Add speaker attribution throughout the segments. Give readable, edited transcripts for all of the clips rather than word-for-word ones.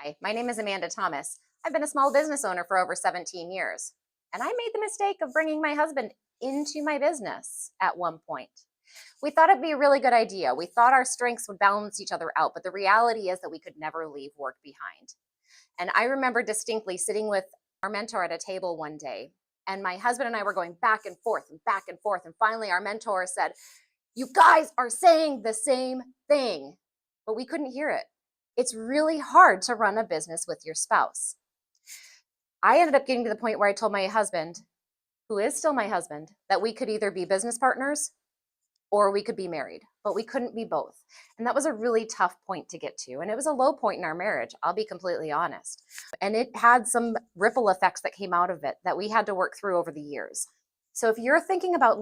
Speaker 1: Hi, my name is Amanda Thomas. I've been a small business owner for over 17 years, and I made the mistake of bringing my husband into my business at one point. We thought it'd be a really good idea. We thought our strengths would balance each other out, but the reality is that we could never leave work behind. And I remember distinctly sitting with our mentor at a table one day, and my husband and I were going back and forth and back and forth. And finally, our mentor said, "You guys are saying the same thing," but we couldn't hear it. It's really hard to run a business with your spouse. I ended up getting to the point where I told my husband, who is still my husband, that we could either be business partners or we could be married, but we couldn't be both. And that was a really tough point to get to. And it was a low point in our marriage, I'll be completely honest. And it had some ripple effects that came out of it that we had to work through over the years. So if you're thinking about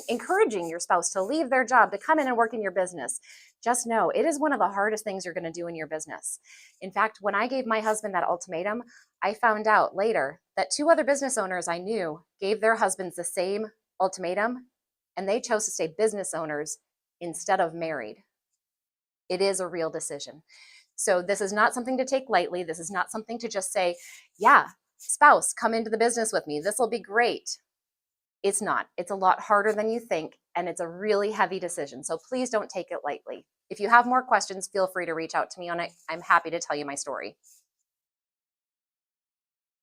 Speaker 1: encouraging your spouse to leave their job to come in and work in your business, just know it is one of the hardest things you're going to do in your business. In fact, when I gave my husband that ultimatum, I found out later that two other business owners I knew gave their husbands the same ultimatum, and they chose to stay business owners instead of married. It is a real decision. So this is not something to take lightly. This is not something to just say, yeah, spouse, come into the business with me. This will be great. It's not. It's a lot harder than you think, and it's a really heavy decision. So please don't take it lightly. If you have more questions, feel free to reach out to me on it. I'm happy to tell you my story.